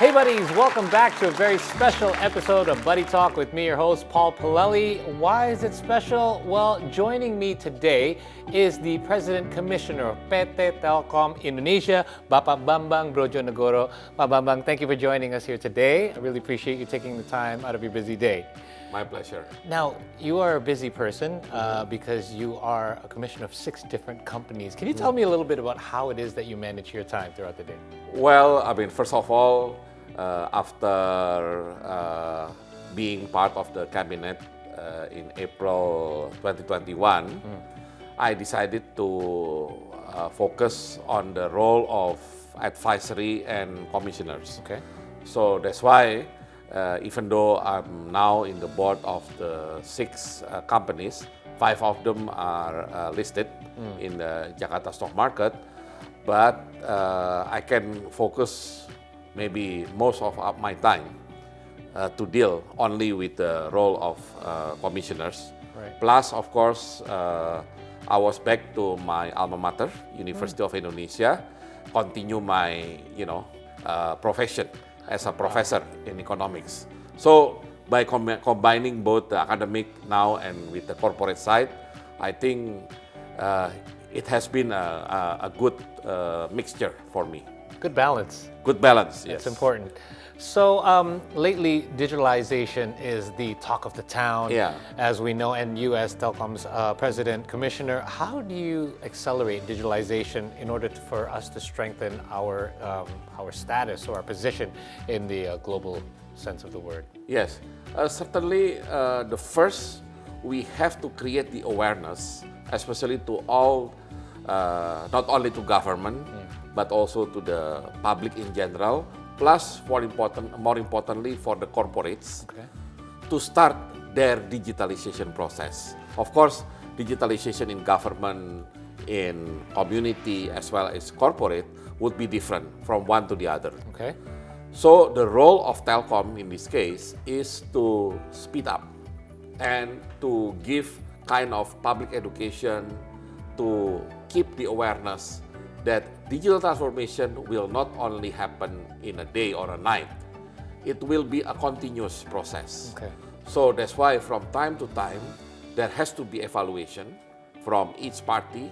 Hey buddies, welcome back to a very special episode of Buddy Talk with me, your host, Paul Palelli. Why is it special? Well, joining me today is the President Commissioner of PT Telkom Indonesia, Bapak Bambang Brodjonegoro. Pak Bambang, thank you for joining us here today. I really appreciate you taking the time out of your busy day. My pleasure. Now, you are a busy person because you are a commissioner of 6 different companies. Can you tell me a little bit about how it is that you manage your time throughout the day? Well, first of all, after being part of the cabinet in April 2021, I decided to focus on the role of advisory and commissioners. Okay. So that's why, even though I'm now in the board of the 6 companies, 5 of them are listed in the Jakarta stock market, but I can focus maybe most of my time to deal only with the role of commissioners. Right. Plus, of course, I was back to my alma mater, University of Indonesia, continue my profession as a professor in economics. So by combining both the academic now and with the corporate side, I think it has been a good mixture for me. Good balance. Good balance, yes. That's important. So lately, digitalization is the talk of the town, as we know, and you as Telkom's President Commissioner, how do you accelerate digitalization in order for us to strengthen our status or our position in the global sense of the word? Yes, certainly the first, we have to create the awareness, especially to all, not only to government, but also to the public in general, plus more importantly for the corporates, to start their digitalization process. Of course, digitalization in government, in community, as well as corporate would be different from one to the other. Okay. So the role of Telkom in this case is to speed up and to give kind of public education to keep the awareness that digital transformation will not only happen in a day or a night. It will be a continuous process. Okay. So that's why from time to time, there has to be evaluation from each party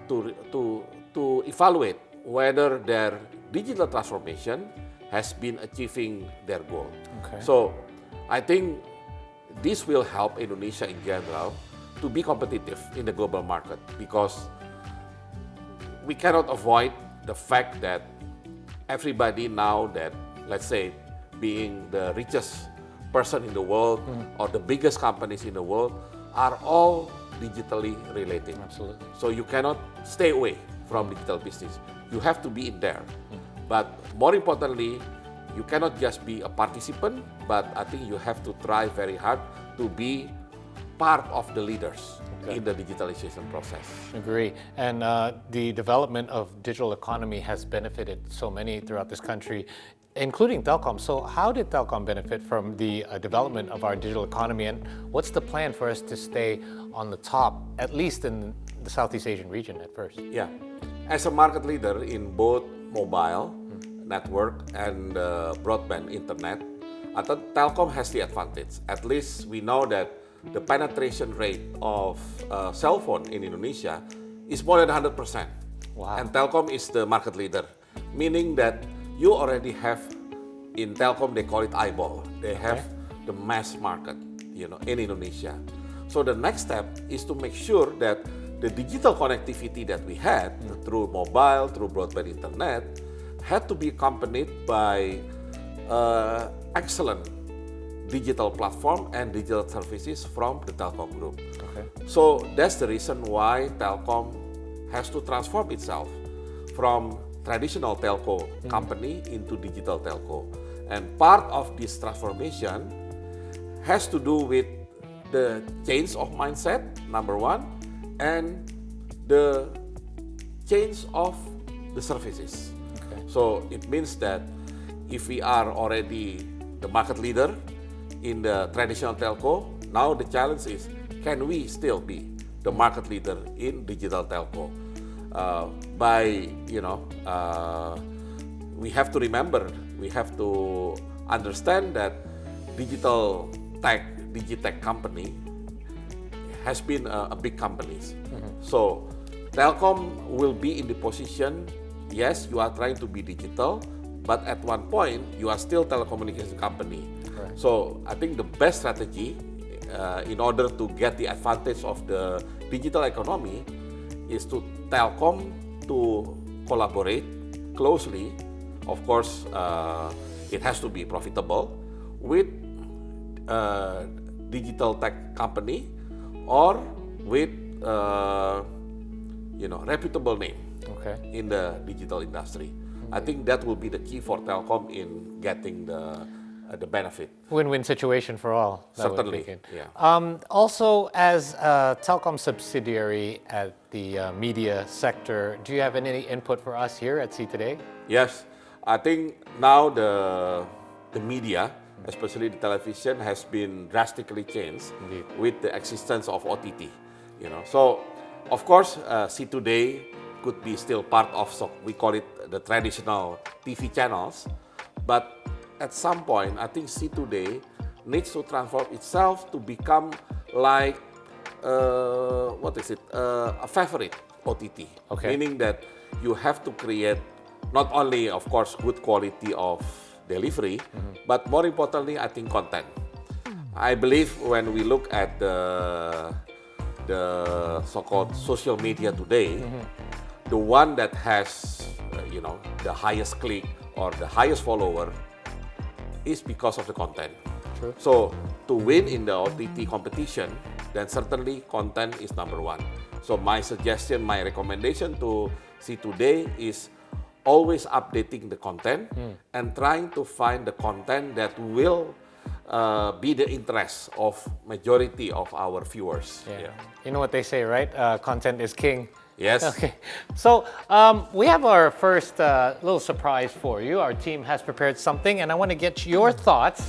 to evaluate whether their digital transformation has been achieving their goal. Okay. So I think this will help Indonesia in general to be competitive in the global market, because we cannot avoid the fact that everybody now that, let's say, being the richest person in the world or the biggest companies in the world are all digitally related. Absolutely. So you cannot stay away from digital business. You have to be in there. But more importantly, you cannot just be a participant, but I think you have to try very hard to be part of the leaders in the digitalization process. Agree. And the development of digital economy has benefited so many throughout this country, including Telkom. So how did Telkom benefit from the development of our digital economy, and what's the plan for us to stay on the top, at least in the Southeast Asian region at first? Yeah. As a market leader in both mobile network and broadband internet, I thought Telkom has the advantage. At least we know that the penetration rate of cell phone in Indonesia is more than 100%. Wow. And Telkom is the market leader, meaning that you already have, in Telkom they call it eyeball. They have the mass market, in Indonesia. So the next step is to make sure that the digital connectivity that we had through mobile, through broadband internet, had to be accompanied by excellent digital platform and digital services from the Telkom Group. Okay. So that's the reason why Telkom has to transform itself from traditional telco company into digital telco. And part of this transformation has to do with the change of mindset, number one, and the change of the services. Okay. So it means that if we are already the market leader in the traditional telco, now the challenge is, can we still be the market leader in digital telco by we have to remember, we have to understand that digitech company has been a big company. So Telkom will be in the position, yes, you are trying to be digital, but at one point you are still telecommunication company. Right. So I think the best strategy in order to get the advantage of the digital economy is to Telkom to collaborate closely. Of course, it has to be profitable with digital tech company or with reputable name in the digital industry. I think that will be the key for Telkom in getting the benefit. Win-win situation for all. Certainly, yeah. Also, as a Telkom subsidiary at the media sector, do you have any input for us here at See Today? Yes, I think now the media, especially the television, has been drastically changed. Indeed. With the existence of OTT. So of course, See Today could be still part of, so we call it the traditional TV channels, but at some point, I think See Today needs to transform itself to become like a favorite OTT. Meaning that you have to create not only, of course, good quality of delivery, but more importantly, I think content. I believe when we look at the so-called social media today, the one that has the highest click or the highest follower is because of the content. True. So to win in the OTT competition, then certainly content is number one. So my suggestion, my recommendation to See Today is always updating the content and trying to find the content that will be the interest of majority of our viewers. Yeah. You know what they say, right? Content is king. Yes. Okay. So we have our first little surprise for you. Our team has prepared something, and I want to get your thoughts.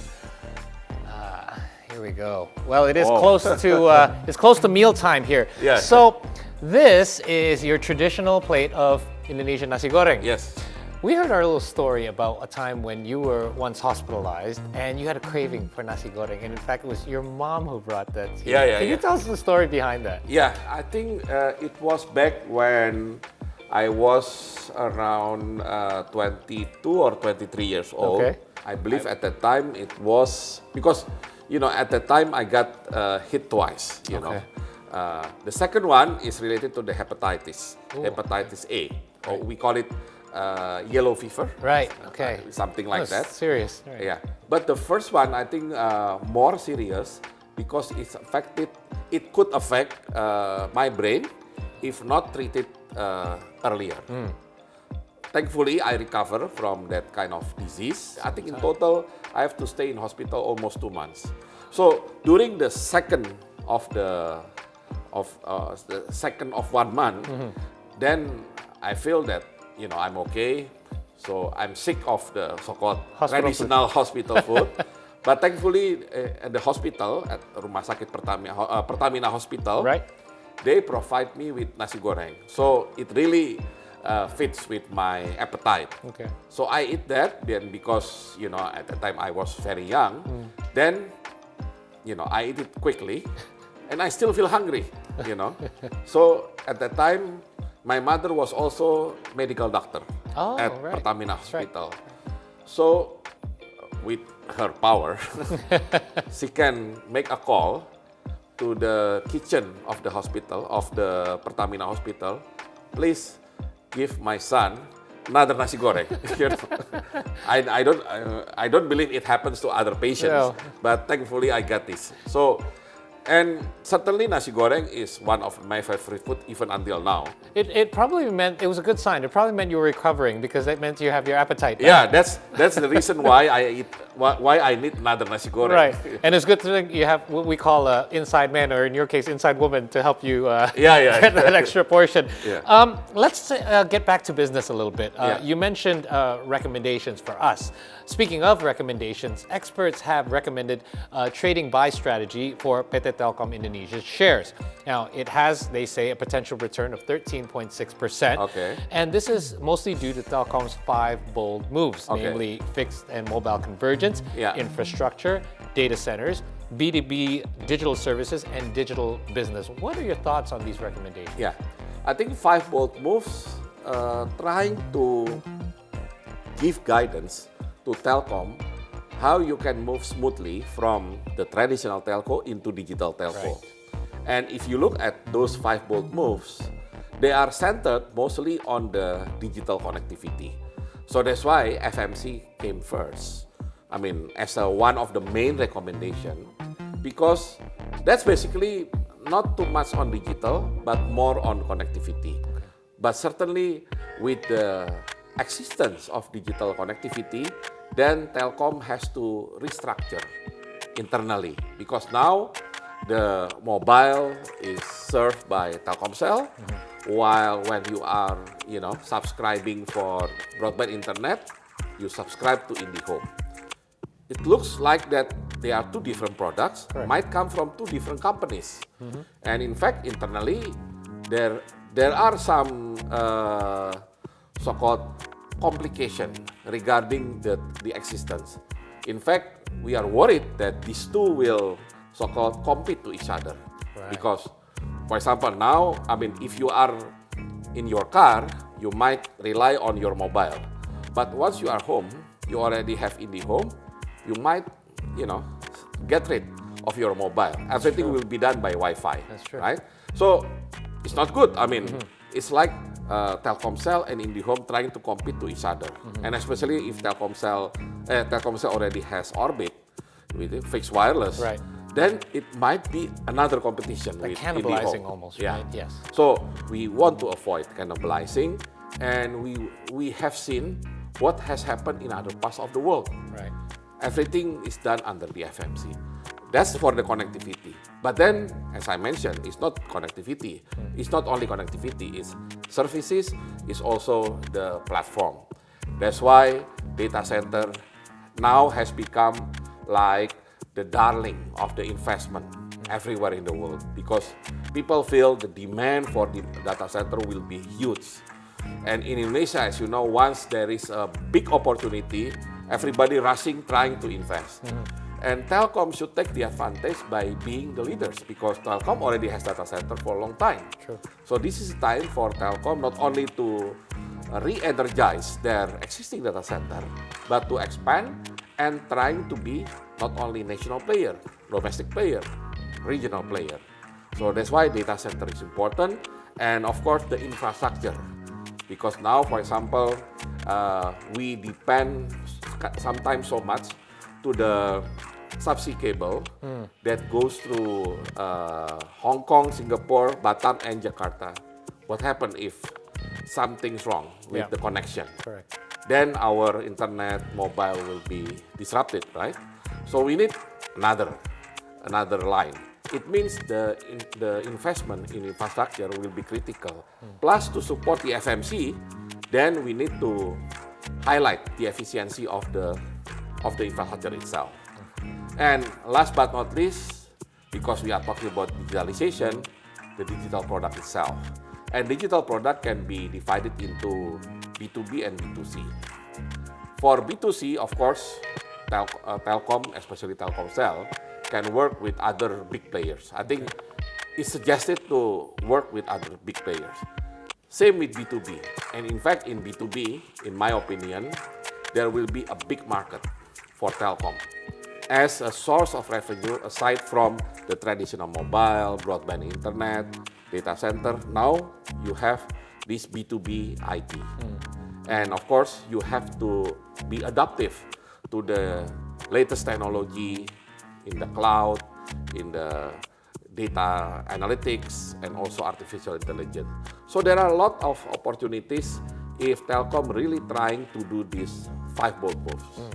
Here we go. Well, it is close to it's close to mealtime here. Yeah. So this is your traditional plate of Indonesian nasi goreng. Yes. We heard our little story about a time when you were once hospitalized and you had a craving for nasi goreng, and in fact it was your mom who brought that to you. Can you tell us the story behind that? Yeah, I think it was back when I was around 22 or 23 years old. Okay. I believe at that time it was because at that time I got hit twice. The second one is related to the hepatitis A. Or we call it yellow fever. Right. Okay. Something like that. Serious. Right. Yeah. But the first one, I think, more serious because it could affect my brain if not treated earlier. Thankfully, I recover from that kind of disease. I think in total, I have to stay in hospital almost 2 months. So during the second of 1 month, then I feel that I'm okay. So I'm sick of the so-called traditional hospital food. But thankfully, at the hospital, at Rumah Sakit Pertamina Hospital, right, they provide me with nasi goreng. So it really fits with my appetite. Okay. So I eat that. Then because at the time I was very young, then I eat it quickly, and I still feel hungry. So at that time, my mother was also medical doctor at Pertamina Hospital. Right. So with her power, she can make a call to the kitchen of the hospital, of the Pertamina Hospital. Please give my son another nasi goreng. I don't believe it happens to other patients, but thankfully I got this. So. And certainly nasi goreng is one of my favorite food even until now. It probably meant, it was a good sign. It probably meant you were recovering because that meant you have your appetite back. Yeah, that's the reason why I eat why I need another nasi goreng. Right, and it's good to think you have what we call a inside man, or in your case, inside woman, to help you get that extra portion. Yeah. Let's get back to business a little bit. You mentioned recommendations for us. Speaking of recommendations, experts have recommended a trading buy strategy for PT Telkom Indonesia's shares. Now, it has, they say, a potential return of 13.6%. Okay. And this is mostly due to Telkom's 5 bold moves, namely fixed and mobile convergence, infrastructure, data centers, B2B digital services, and digital business. What are your thoughts on these recommendations? Yeah, I think 5 bold moves trying to give guidance to Telkom how you can move smoothly from the traditional telco into digital telco. Right. And if you look at those 5 bold moves, they are centered mostly on the digital connectivity. So that's why FMC came first. I mean, as one of the main recommendation, because that's basically not too much on digital, but more on connectivity. But certainly with the existence of digital connectivity, then Telkom has to restructure internally, because now the mobile is served by Telkomsel, while when you are, subscribing for broadband internet, you subscribe to IndiHome. It looks like that they are 2 different products, might come from 2 different companies. And in fact, internally, there are some so-called complication regarding the existence. In fact, we are worried that these 2 will so-called compete to each other. Because, for example, now, if you are in your car, you might rely on your mobile. But once you are home, you already have IndiHome, you might, get rid of your mobile. Everything will be done by Wi-Fi. That's true. Right? So, it's not good. It's like Telkomsel and IndiHome trying to compete to each other. And especially if Telkomsel already has Orbit with fixed wireless, then it might be another competition like with cannibalizing IndiHome. almost, right? Yes. So we want to avoid cannibalizing, and we have seen what has happened in other parts of the world. Right. Everything is done under the FMC. That's for the connectivity. But then, as I mentioned, it's not connectivity. It's not only connectivity, it's services, it's also the platform. That's why data center now has become like the darling of the investment everywhere in the world, because people feel the demand for the data center will be huge. And in Indonesia, as you know, once there is a big opportunity, everybody rushing trying to invest. And Telkom should take the advantage by being the leaders, because Telkom already has data center for a long time. True. So this is time for Telkom not only to re-energize their existing data center, but to expand and trying to be not only national player, domestic player, regional player. So that's why data center is important, and of course the infrastructure. Because now, for example, we depend sometimes so much to the subsea cable that goes through Hong Kong, Singapore, Batam, and Jakarta. What happens if something's wrong with the connection? Correct. Then our internet, mobile will be disrupted, right? So we need another line. It means the investment in infrastructure will be critical. Plus, to support the FMC, then we need to highlight the efficiency of the infrastructure itself. And last but not least, because we are talking about digitalization, the digital product itself. And digital product can be divided into B2B and B2C. For B2C, of course, Telkom, especially Telkomsel, can work with other big players. I think it's suggested to work with other big players. Same with B2B. And in fact, in B2B, in my opinion, there will be a big market for Telkom as a source of revenue aside from the traditional mobile, broadband internet, data center. Now you have this B2B IT. And of course, you have to be adaptive to the latest technology in the cloud, in the data analytics, and also artificial intelligence. So there are a lot of opportunities if Telkom really trying to do these 5 bold moves.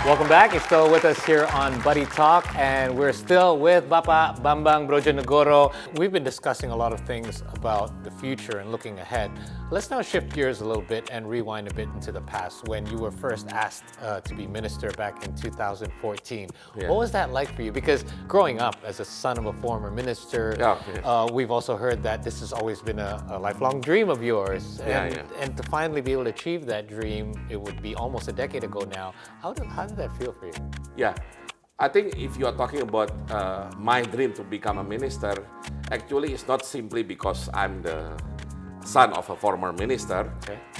Welcome back. You're still with us here on Buddy Talk, and we're still with Bapak Bambang Brodjonegoro. We've been discussing a lot of things about the future and looking ahead. Let's now shift gears a little bit and rewind a bit into the past when you were first asked to be minister back in 2014. Yeah. What was that like for you? Because growing up as a son of a former minister, we've also heard that this has always been a lifelong dream of yours. And to finally be able to achieve that dream, it would be almost a decade ago now. How did that feel for you? Yeah, I think if you are talking about my dream to become a minister, actually it's not simply because I'm the son of a former minister,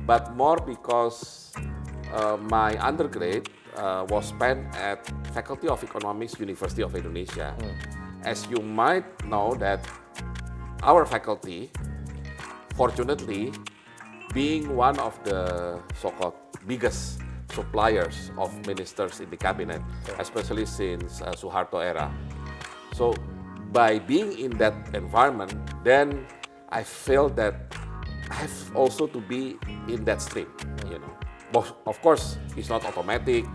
but more because my undergrad was spent at Faculty of Economics, University of Indonesia. As you might know that our faculty, fortunately, being one of the so-called biggest suppliers of ministers in the cabinet, especially since Suharto era. So by being in that environment, then I felt that I have also to be in that stream, you know. But of course, it's not automatic,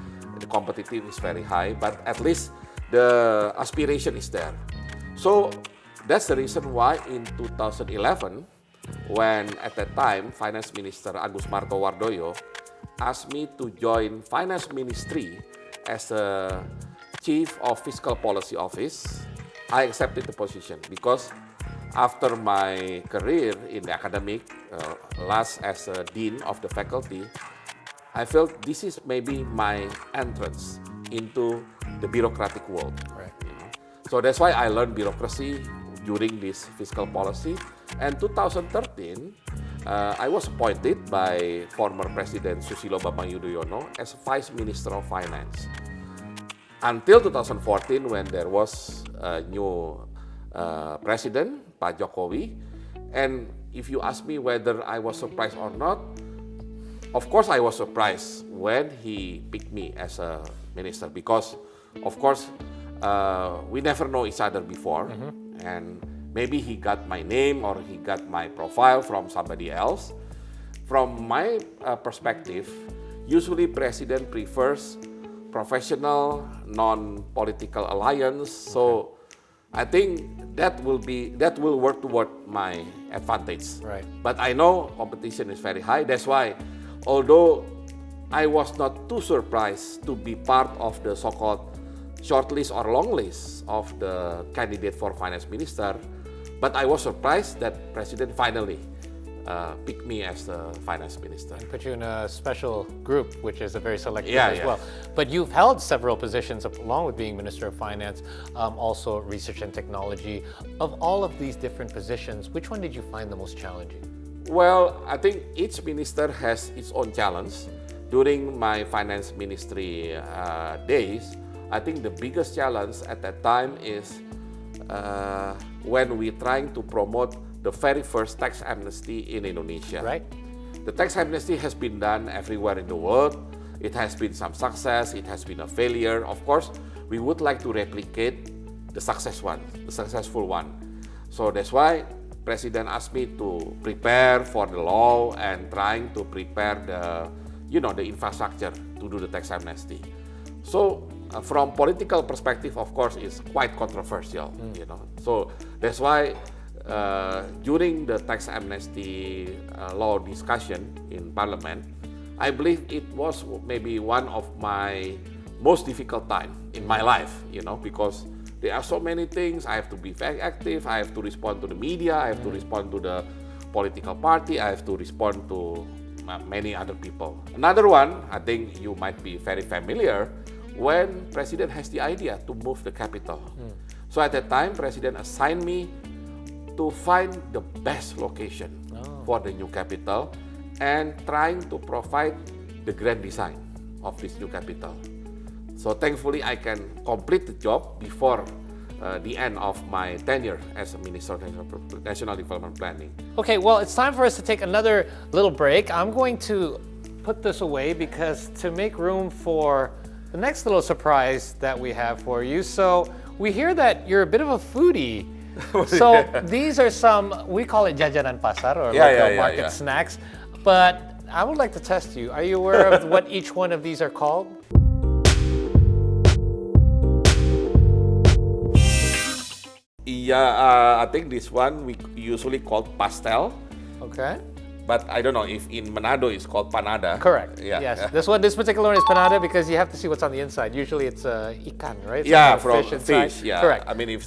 the competitive is very high, but at least the aspiration is there. So that's the reason why in 2011, when at that time, Finance Minister Agus Martowardoyo asked me to join Finance Ministry as a Chief of Fiscal Policy Office, I accepted the position because after my career in the academic, last as a Dean of the faculty, I felt this is maybe my entrance into the bureaucratic world. Right. You know? So that's why I learned bureaucracy during this fiscal policy. And 2013, I was appointed by former President Susilo Bambang Yudhoyono as Vice Minister of Finance. Until 2014, when there was a new president, Pak Jokowi, and if you ask me whether I was surprised or not, of course I was surprised when he picked me as a minister because, of course, we never know each other before, and maybe he got my name or he got my profile from somebody else. From my perspective, usually president prefers professional, non-political alliance. So I think that will work toward my advantage. Right. But I know competition is very high. That's why, although I was not too surprised to be part of the so-called shortlist or long list of the candidate for finance minister, but I was surprised that President finally picked me as the finance minister. And put you in a special group, which is a very select group Yeah, as yeah. well. But you've held several positions along with being Minister of Finance, also Research and Technology. Of all of these different positions, which one did you find the most challenging? Well, I think each minister has its own challenge. During my finance ministry days, I think the biggest challenge at that time is when we're trying to promote the very first tax amnesty in Indonesia. Right. The tax amnesty has been done everywhere in the world. It has been some success, it has been a failure. Of course, we would like to replicate the successful one. So that's why President asked me to prepare for the law and trying to prepare the infrastructure to do the tax amnesty. So from political perspective, of course, it's quite controversial, So that's why during the tax amnesty law discussion in Parliament, I believe it was maybe one of my most difficult time in my life, because there are so many things. I have to be very active. I have to respond to the media. I have to respond to the political party. I have to respond to many other people. Another one, I think you might be very familiar, when President has the idea to move the capital. So at that time, President assigned me to find the best location for the new capital and trying to provide the grand design of this new capital. So thankfully, I can complete the job before the end of my tenure as a Minister of National Development Planning. Okay, well, it's time for us to take another little break. I'm going to put this away because to make room for the next little surprise that we have for you. So we hear that you're a bit of a foodie. So these are some, we call it jajanan pasar or local market snacks, but I would like to test you. Are you aware of what each one of these are called? Yeah, I think this one we usually call pastel, Okay. but I don't know if in Manado it's called panada. Correct. Yeah. Yes. This particular one is panada because you have to see what's on the inside. Usually it's ikan, right? Yeah, Some from kind of inside. fish. Yeah. Correct. I mean, if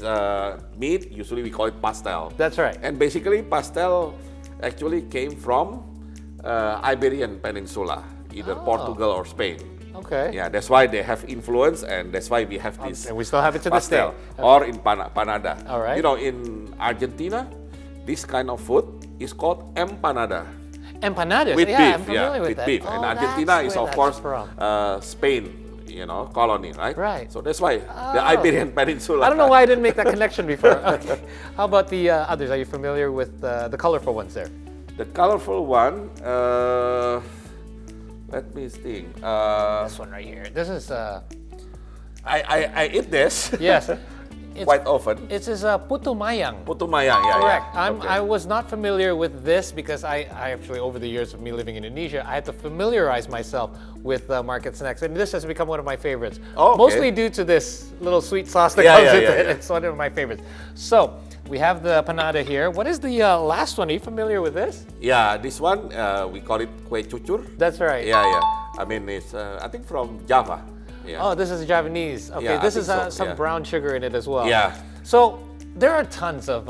meat, usually we call it pastel. That's right. And basically, pastel actually came from Iberian Peninsula, either Portugal or Spain. Okay. Yeah, that's why they have influence, and that's why we have this. And we still have it to this day. pastel, or in panada. All right. You know, in Argentina, this kind of food is called empanada. Empanadas. With yeah, beef, I'm familiar with that. beef. Oh, And that's Argentina is, where of that's course, from. Spain, colony, right? Right. So that's why the Oh. Iberian Peninsula. I don't know why I didn't make that connection before. Okay. How about the others? Are you familiar with the colorful ones there? The colorful one, let me think. This one right here. This is I eat this yes. It's, quite often. It is putu mayang. Putu mayang, yeah. Correct. Yeah. I was not familiar with this because I actually, over the years of me living in Indonesia, I had to familiarize myself with market snacks, and this has become one of my favorites. Oh, okay. Mostly due to this little sweet sauce that Yeah, comes yeah, with yeah, it. yeah. It's one of my favorites. So we have the panada here. What is the last one? Are you familiar with this? Yeah, this one we call it kue cucur. That's right. Yeah, yeah. I mean, it's I think from Java. Yeah. Oh, this is Javanese. Okay, Yeah, I this is think so, some yeah. brown sugar in it as well. Yeah. So there are tons of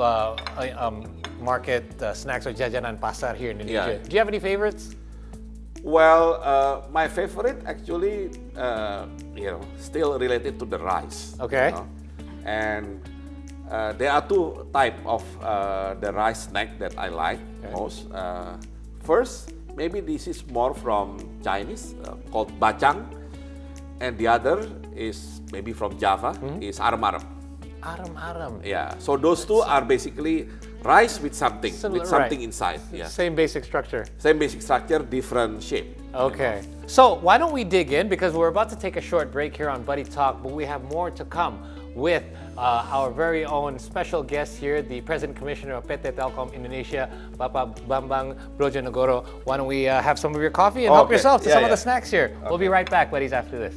market snacks or jajanan pasar here in Indonesia. Yeah. Do you have any favorites? Well, my favorite actually, still related to the rice. Okay. And there are two type of the rice snack that I like most. First, maybe this is more from Chinese, called bacang, and the other is maybe from Java, is aram-aram. Aram-aram. Yeah. So those two are basically rice with something, Similar, something right. inside. Yeah. Same basic structure. Same basic structure, different shape. Okay. So why don't we dig in, because we're about to take a short break here on Buddy Talk, but we have more to come with our very own special guest here, the President Commissioner of PT Telkom Indonesia, Bapak Bambang Brodjonegoro. Why don't we have some of your coffee and help Okay. yourself to Yeah, some of yeah. the snacks here. We'll be right back, buddies, after this.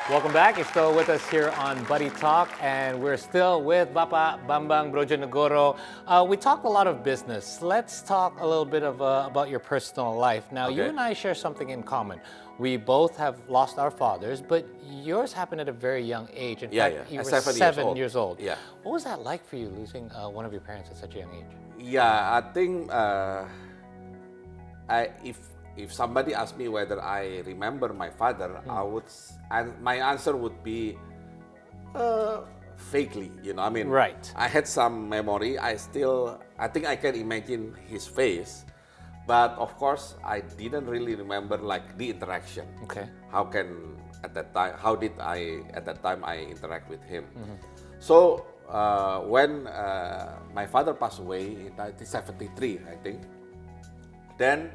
Welcome back. You're still with us here on Buddy Talk, and we're still with Bapak Bambang Brodjonegoro. We talked a lot of business. Let's talk a little bit about your personal life. Now, you Okay. and I share something in common. We both have lost our fathers, but yours happened at a very young age. In Yeah, fact, yeah. you At were 7 years years old. old. Yeah. What was that like for you, losing one of your parents at such a young age? Yeah, I think if somebody asks me whether I remember my father, and my answer would be vaguely. I mean, Right. I had some memory. I think I can imagine his face, but of course, I didn't really remember like the interaction. Okay. How did I at that time I interact with him? So when my father passed away in 1973, I think, then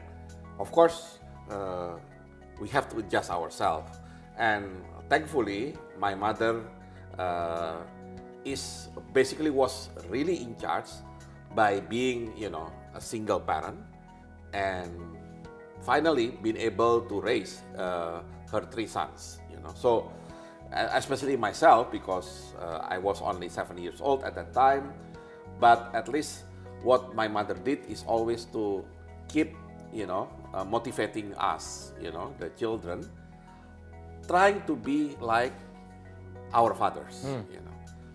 of course we have to adjust ourselves, and thankfully my mother was really in charge by being a single parent, and finally being able to raise her 3 sons. So especially myself, because I was only 7 years old at that time, but at least what my mother did is always to keep motivating us, the children, trying to be like our fathers.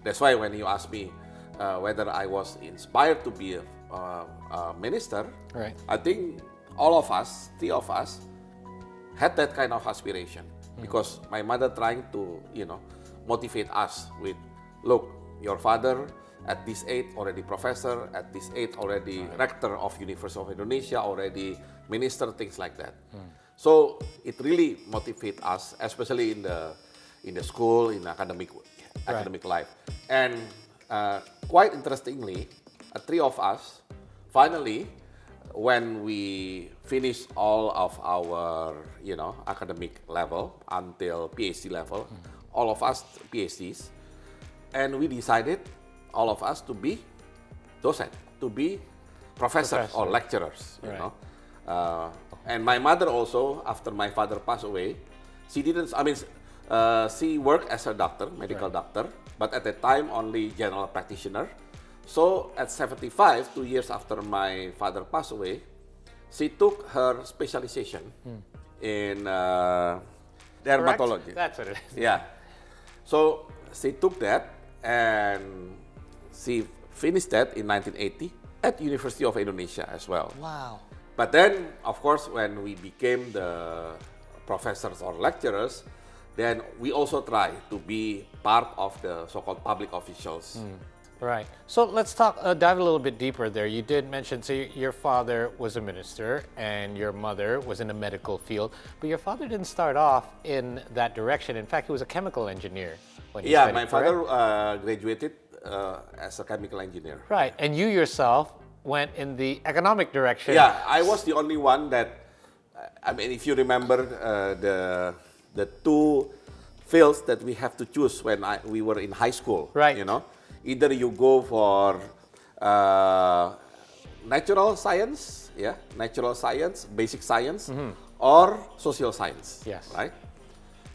That's why when you ask me whether I was inspired to be a minister, Right. I think all of us, 3 of us, had that kind of aspiration, because my mother trying to, motivate us with, look, your father at this age already professor, at this age already rector of University of Indonesia, already minister, things like that. So it really motivates us, especially in the school, in academic life. And quite interestingly, 3 of us, finally, when we finished all of our academic level until PhD level, all of us PhDs, and we decided all of us to be docent, to be professors or lecturers. Right. And my mother also, after my father passed away, she didn't, she worked as a doctor, medical doctor, but at the time only general practitioner. So at 75, 2 years after my father passed away, she took her specialization in dermatology. That's what it is. Yeah. So she took that and she finished that in 1980 at University of Indonesia as well. Wow. But then, of course, when we became the professors or lecturers, then we also try to be part of the so-called public officials. Right. So let's dive a little bit deeper there. You did mention, so your father was a minister and your mother was in the medical field, but your father didn't start off in that direction. In fact, he was a chemical engineer when he studied, my father graduated as a chemical engineer. Right. And you yourself went in the economic direction. Yeah, I was the only one that, if you remember the two fields that we have to choose when we were in high school. Right. Either you go for natural science, basic science, or social science. Yes. Right?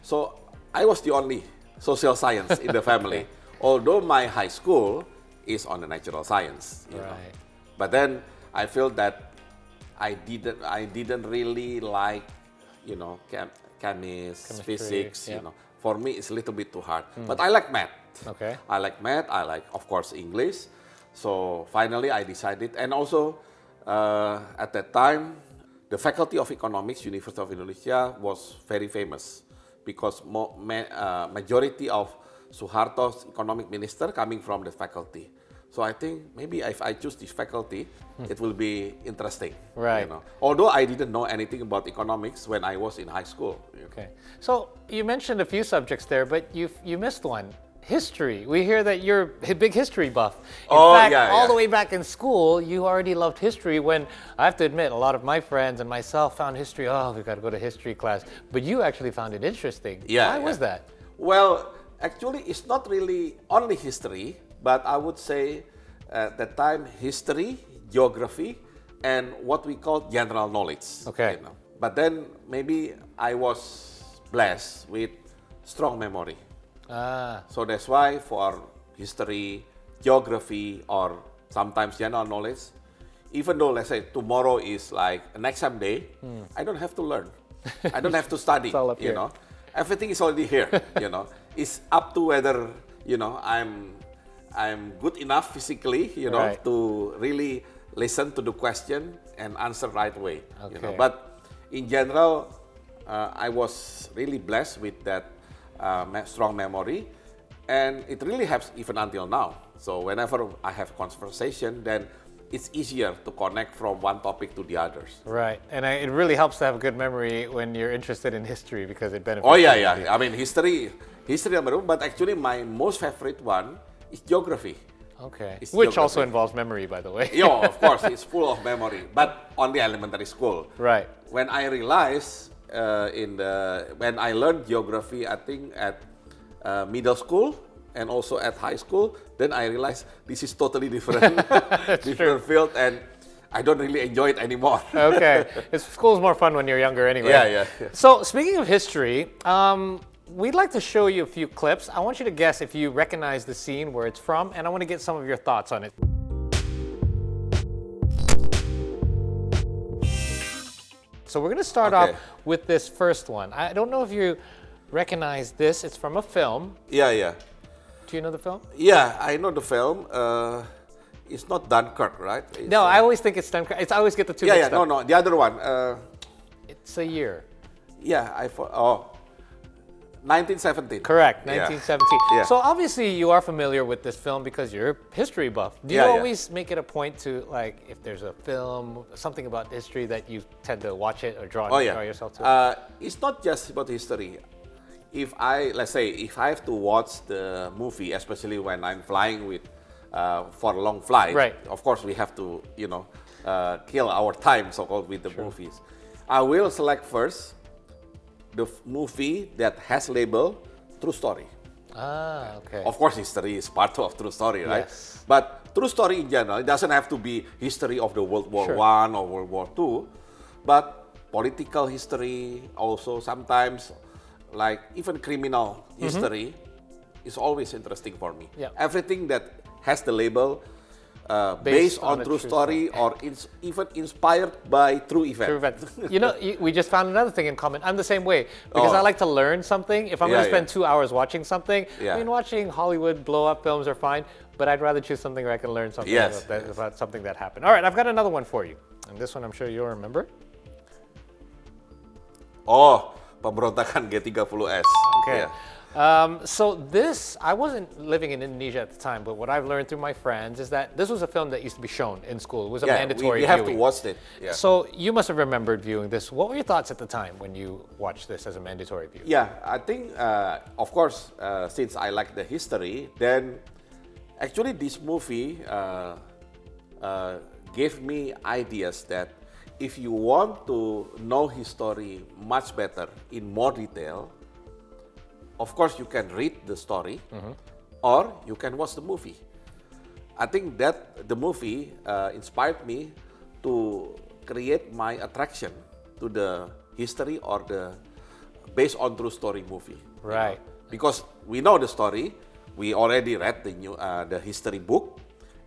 So I was the only social science in the family, although my high school is on the natural science. You know. But then I feel that I didn't really like, chemistry, physics. For me it's a little bit too hard. But I like math. Okay. I like math. I like, of course, English. So finally I decided, and also at that time the Faculty of Economics, University of Indonesia, was very famous because majority of Suharto's economic minister coming from the faculty. So I think maybe if I choose this faculty, it will be interesting. Right. Although I didn't know anything about economics when I was in high school. Okay. So you mentioned a few subjects there, but you missed one. History. We hear that you're a big history buff. In fact, all the way back in school, you already loved history when, I have to admit, a lot of my friends and myself found history, we've got to go to history class. But you actually found it interesting. Why was that? Well, actually, it's not really only history, but I would say at that time, history, geography, and what we call general knowledge. Okay. But then maybe I was blessed with strong memory. So that's why for history, geography, or sometimes general knowledge, even though, let's say, tomorrow is like an exam day, I don't have to learn. I don't have to study. It's all up here. Everything is already here. It's up to whether I'm good enough physically, to really listen to the question and answer right way. Okay. But in general, I was really blessed with that strong memory, and it really helps even until now. So whenever I have conversation, then it's easier to connect from one topic to the others. Right, and it really helps to have a good memory when you're interested in history because it benefits. Oh yeah. I mean history number one, but actually my most favorite one is geography. Okay, it's which geography. Also involves memory, by the way. Yeah, of course, it's full of memory, but on the elementary school. Right. When I realized when I learned geography, I think at middle school and also at high school, then I realized this is totally different, different field, and I don't really enjoy it anymore. Okay, school's more fun when you're younger anyway. Yeah. So speaking of history, we'd like to show you a few clips. I want you to guess if you recognize the scene, where it's from, and I want to get some of your thoughts on it. So we're going to start off with this first one. I don't know if you recognize this. It's from a film. Yeah. Do you know the film? Yeah, I know the film. It's not Dunkirk, right? No, I always think it's Dunkirk. I always get the two mixed up. No, the other one. It's a year. Yeah, 1917. Correct, 1917. Yeah. So obviously you are familiar with this film because you're a history buff. Do you always make it a point to, like, if there's a film, something about history, that you tend to watch it or draw yourself to? It's not just about history. If I have to watch the movie, especially when I'm flying for a long flight, right. Of course we have to, kill our time, so-called, with the movies. I will select first the movie that has label true story. Okay. Of course, history is part of true story, right? Yes. But true story in general, it doesn't have to be history of the World War I or World War II. But political history, also sometimes like even criminal history is always interesting for me. Yeah. Everything that has the label based on true story or even inspired by true event. True event. You know, we just found another thing in common. I'm the same way because I like to learn something. If I'm going to spend 2 hours watching something, I mean, watching Hollywood blow-up films are fine, but I'd rather choose something where I can learn something about something that happened. All right, I've got another one for you. And this one I'm sure you'll remember. Oh, pemberontakan G30S. Okay. So this, I wasn't living in Indonesia at the time, but what I've learned through my friends is that this was a film that used to be shown in school. It was a mandatory we have viewing. to watch it. Yeah. So you must have remembered viewing this. What were your thoughts at the time when you watched this as a mandatory view? Yeah, I think, of course, since I like the history, then actually this movie gave me ideas that if you want to know history much better in more detail, of course you can read the story or you can watch the movie. I think that the movie inspired me to create my attraction to the history or the based on true story movie. Right. Because we know the story, we already read the history book,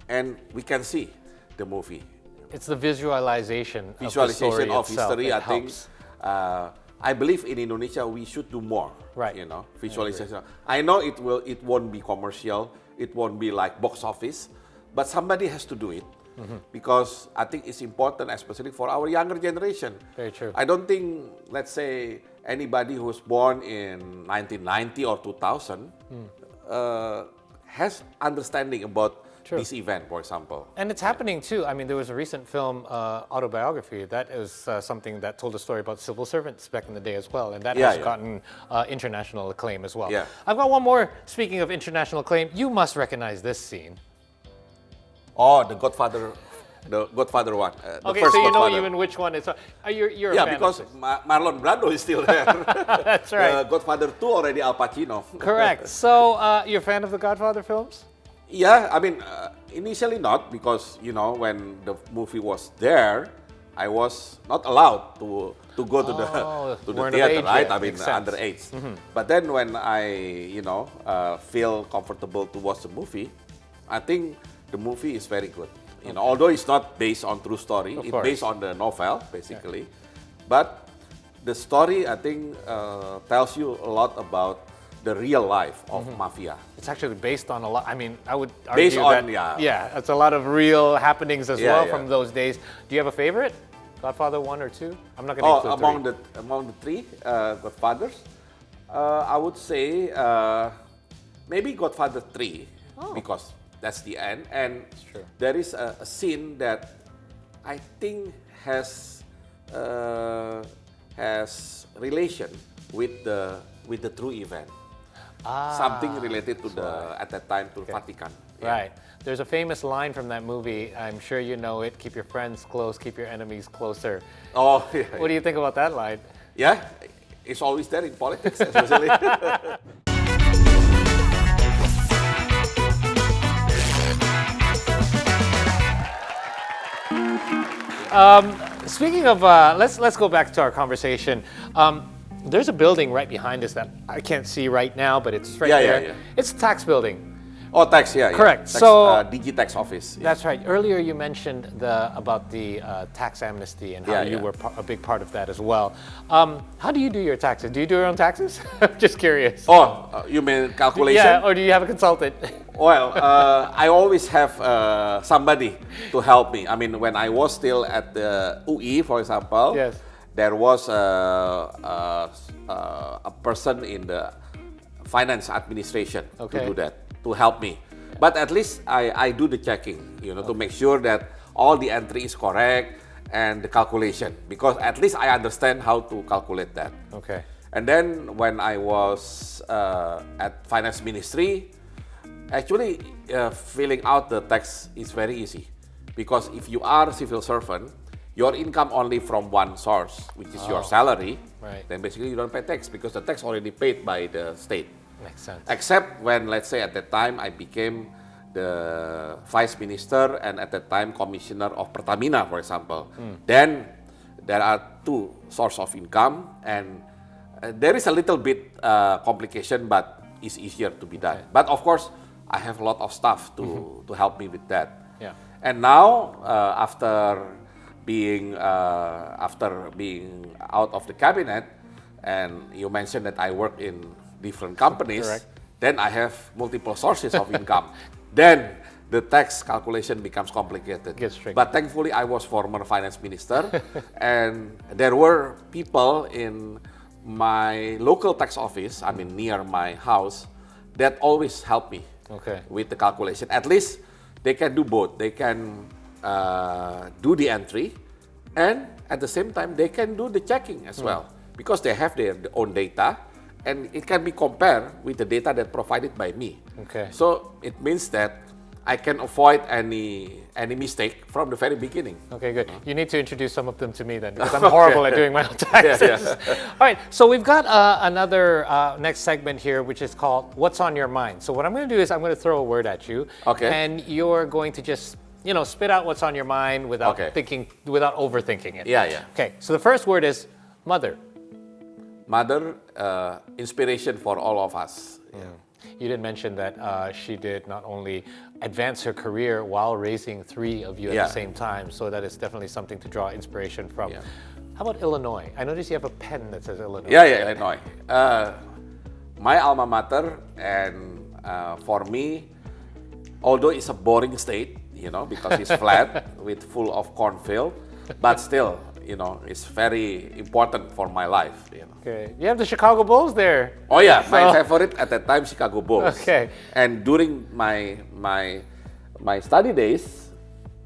and we can see the movie. It's the visualization of the story of itself. history. It I think I believe in Indonesia we should do more. Right. You know, visualization. I know it won't be commercial. It won't be like box office, but somebody has to do it because I think it's important, especially for our younger generation. Very true. I don't think, let's say, anybody who was born in 1990 or 2000 has understanding about this event, for example. And it's happening too. I mean, there was a recent film, autobiography, that is something that told a story about civil servants back in the day as well. And that has gotten international acclaim as well. Yeah. I've got one more, speaking of international acclaim. You must recognize this scene. Oh, the Godfather one. The Okay, first so you know Godfather. even which one is. You're a fan because of this. Marlon Brando is still there. That's right. Godfather 2 already Al Pacino. Correct. So you're a fan of the Godfather films? Yeah, I mean, initially not, because, you know, when the movie was there, I was not allowed to go to the theater, right? I mean, underage. But then when I, you know, feel comfortable to watch the movie, I think the movie is very good. You know, although it's not based on true story, it's based on the novel, basically. But the story, I think, tells you a lot about the real life of mafia. It's actually based on a lot. I mean, I would argue Based on, yeah, it's a lot of real happenings as well from those days. Do you have a favorite? Godfather 1 or 2? I'm not going to include among the three Godfathers, I would say maybe Godfather 3 because that's the end, and there is a scene that I think has relation with the true event. Something related to at that time to Vatican. Right. There's a famous line from that movie. I'm sure you know it. Keep your friends close, keep your enemies closer. Oh, yeah. What do you think about that line? Yeah, it's always there in politics, especially. Speaking of, let's go back to our conversation. There's a building right behind us that I can't see right now, but it's right there. Yeah. It's a tax building. Oh, tax, Correct. Tax, so Digitax office. That's right. Earlier you mentioned about the tax amnesty and how you were a big part of that as well. How do you do your taxes? Do you do your own taxes? Just curious. Oh, you mean calculation? Yeah, or do you have a consultant? Well, I always have somebody to help me. I mean, when I was still at the UI, for example, there was a person in the finance administration to do that, to help me. But at least I do the checking, you know, to make sure that all the entry is correct and the calculation, because at least I understand how to calculate that. Okay. And then when I was at finance ministry, actually filling out the tax is very easy, because if you are a civil servant, your income only from one source, which is your salary, then basically you don't pay tax because the tax already paid by the state. Makes sense. Except when, let's say, at that time I became the vice minister and at that time commissioner of Pertamina, for example. Then there are two sources of income, and there is a little bit complication, but it's easier to be done. But of course, I have a lot of staff to help me with that. Yeah. And now, after being out of the cabinet, and you mentioned that I work in different companies, Correct. then I have multiple sources of income. Then the tax calculation becomes complicated. Gets tricky. But thankfully, I was former finance minister, and there were people in my local tax office, I mean near my house, that always help me with the calculation. At least they can do both. They can do the entry, and at the same time, they can do the checking as well, because they have their own data, and it can be compared with the data that provided by me. Okay. So it means that I can avoid any mistake from the very beginning. Okay, good. You need to introduce some of them to me then, because I'm horrible at doing my own taxes. All right, so we've got another next segment here, which is called What's on Your Mind. So what I'm going to do is I'm going to throw a word at you, and you're going to just spit out what's on your mind without thinking, without overthinking it. Yeah. Okay, so the first word is mother. Mother, inspiration for all of us. You did mention that she did not only advance her career while raising 3 of you at the same time, so that is definitely something to draw inspiration from. How about Illinois? I noticed you have a pen that says Illinois. Yeah, Illinois. My alma mater, and for me, although it's a boring state, because it's flat with full of cornfield, but still, it's very important for my life. Okay, you have the Chicago Bulls there. Oh yeah, my favorite at that time, Chicago Bulls. Okay. And during my study days,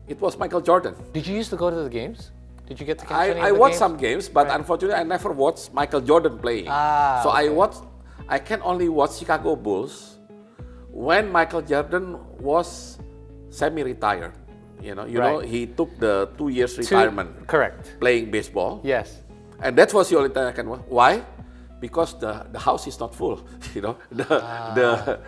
it was Michael Jordan. Did you used to go to the games? Did you get to catch any of I the watched games? some games, but unfortunately, I never watched Michael Jordan playing. So I can only watch Chicago Bulls when Michael Jordan was semi-retired. He took the 2 years retirement. Correct. Playing baseball. Yes. And that was the only time I can watch. Why? Because the house is not full. The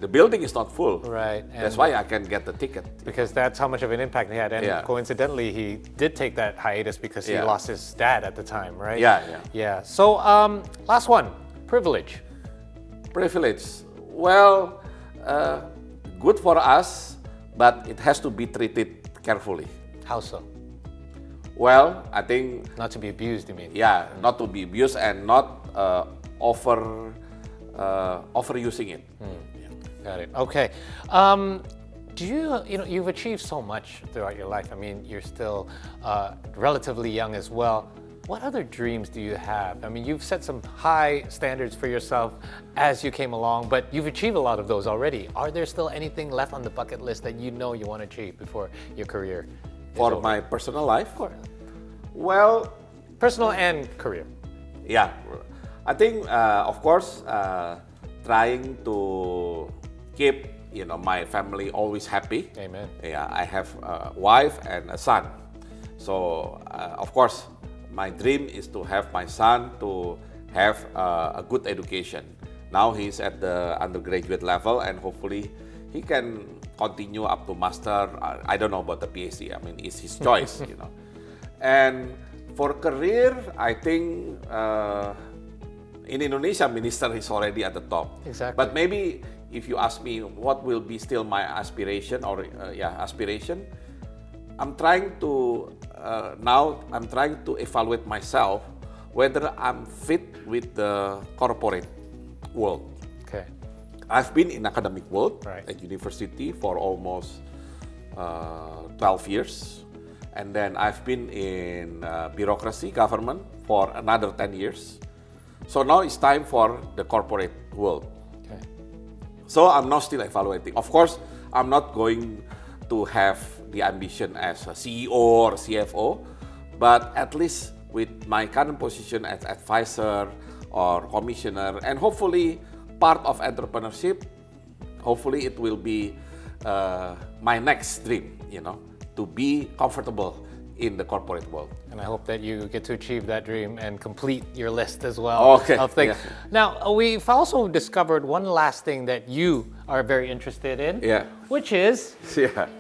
building is not full. Right. That's why I can get the ticket. Because that's how much of an impact he had. And coincidentally, he did take that hiatus because he lost his dad at the time, right? Yeah. So, last one, privilege. Privilege. Well, good for us, but it has to be treated carefully. How so? Well, I think... Not to be abused, you mean? Yeah, not to be abused and not overusing it. Got it. Okay. Do you've achieved so much throughout your life. I mean, you're still relatively young as well. What other dreams do you have? I mean, you've set some high standards for yourself as you came along, but you've achieved a lot of those already. Are there still anything left on the bucket list that you want to achieve before your career? For my personal life? Of course. Well... Personal and career. Yeah. I think, of course, trying to keep, my family always happy. Amen. Yeah, I have a wife and a son. So, of course, my dream is to have my son to have a good education. Now he's at the undergraduate level, and hopefully he can continue up to master. I don't know about the PhD. I mean, it's his choice, And for career, I think in Indonesia, minister is already at the top. Exactly. But maybe if you ask me what will be still my aspiration, aspiration, I'm trying to evaluate myself whether I'm fit with the corporate world. Okay. I've been in academic world Right. at university for almost 12 years. And then I've been in bureaucracy, government for another 10 years. So now it's time for the corporate world. Okay. So I'm now still evaluating. Of course, I'm not going to have the ambition as a CEO or CFO, but at least with my current position as advisor or commissioner, and hopefully part of entrepreneurship, hopefully it will be my next dream, to be comfortable in the corporate world. And I hope that you get to achieve that dream and complete your list as well of things. Yeah. Now, we've also discovered one last thing that you are very interested in, which is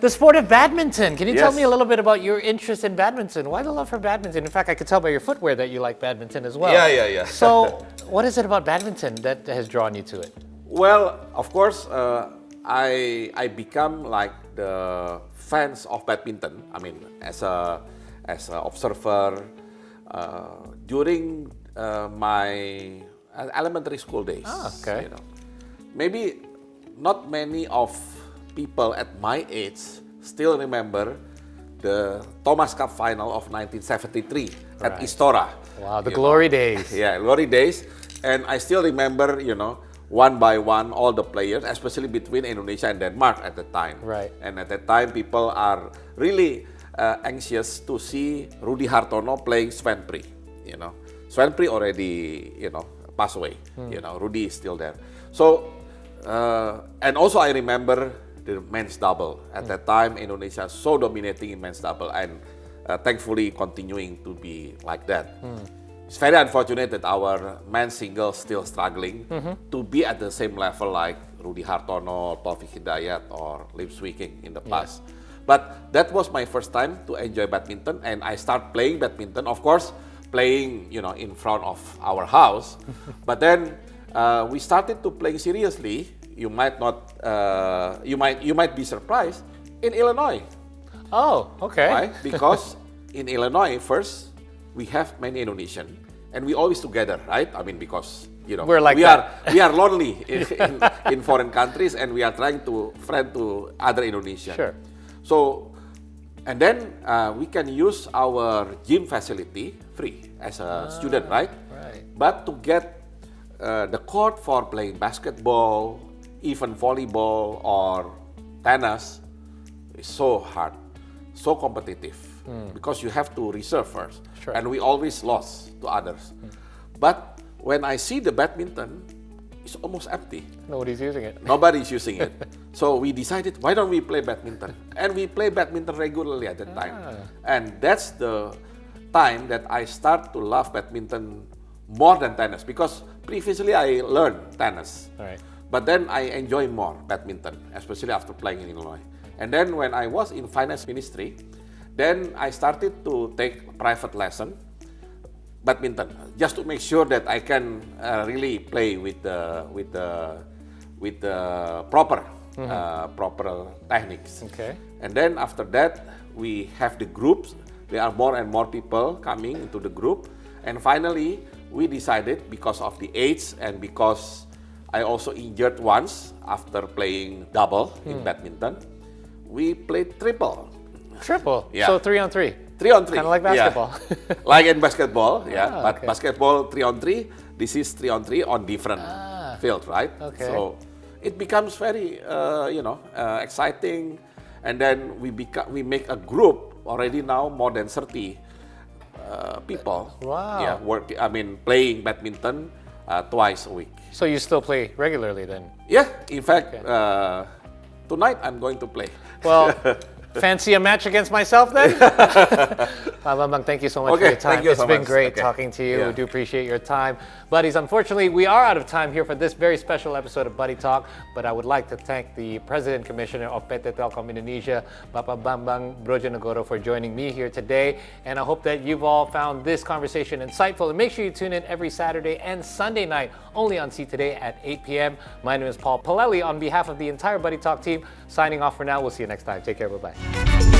the sport of badminton. Can you tell me a little bit about your interest in badminton? Why the love for badminton? In fact, I could tell by your footwear that you like badminton as well. Yeah. So, what is it about badminton that has drawn you to it? Well, of course, I become like the fans of badminton. I mean, as a observer during my elementary school days. Okay. You know, maybe not many of people at my age still remember the Thomas Cup final of 1973 at Istora. Wow, the glory days. Yeah, glory days. And I still remember, one by one, all the players, especially between Indonesia and Denmark at the time. Right. And at that time, people are really anxious to see Rudi Hartono playing Sven Pri. Sven Pri already, passed away. Rudi is still there. So, and also I remember the men's double. At that time, Indonesia so dominating in men's double, and thankfully continuing to be like that. It's very unfortunate that our men's singles still struggling to be at the same level like Rudi Hartono, Taufik Hidayat, or Lim Swee King in the past. But that was my first time to enjoy badminton, and I start playing badminton. Of course, playing in front of our house. But then we started to play seriously. You might not, you might be surprised in Illinois. Oh, okay. Right? Because in Illinois, first, we have many Indonesian, and we always together, right? I mean, because we're like we are lonely in foreign countries, and we are trying to friend to other Indonesians. Sure. So, and then we can use our gym facility free as a student, right? Right. But to get the court for playing basketball, even volleyball or tennis, is so hard, so competitive. Because you have to reserve first. Sure. And we always lost to others. But when I see the badminton, it's almost empty. Nobody's using it. Nobody's using it. So we decided, why don't we play badminton? And we play badminton regularly at that time. And that's the time that I start to love badminton more than tennis. Because previously I learned tennis. Right. But then I enjoy more badminton, especially after playing in Illinois. And then when I was in finance ministry, then I started to take private lesson badminton, just to make sure that I can really play with the proper techniques. Okay. And then after that, we have the groups. There are more and more people coming into the group. And finally, we decided, because of the age and because I also injured once after playing double in badminton, we played triple. Triple? Yeah. So 3-on-3? 3-on-3. Kind of like basketball. Yeah. Like in basketball, but okay. basketball 3-on-3, this is 3-on-3 on different field, right? Okay. So it becomes very, exciting, and then we make a group already now more than 30 people. Wow. Yeah, playing badminton twice a week. So you still play regularly then? Yeah, in fact, tonight I'm going to play. Well, fancy a match against myself then? Bambang, thank you so much for your time. Thank you It's so been much. great talking to you. Yeah. We do appreciate your time. Buddies, unfortunately, we are out of time here for this very special episode of Buddy Talk, but I would like to thank the President Commissioner of PT Telkom Indonesia, Bapak Bambang Brodjonegoro, for joining me here today. And I hope that you've all found this conversation insightful. And make sure you tune in every Saturday and Sunday night, only on See Today at 8 p.m. My name is Paul Palelli. On behalf of the entire Buddy Talk team, signing off for now. We'll see you next time. Take care. Bye-bye.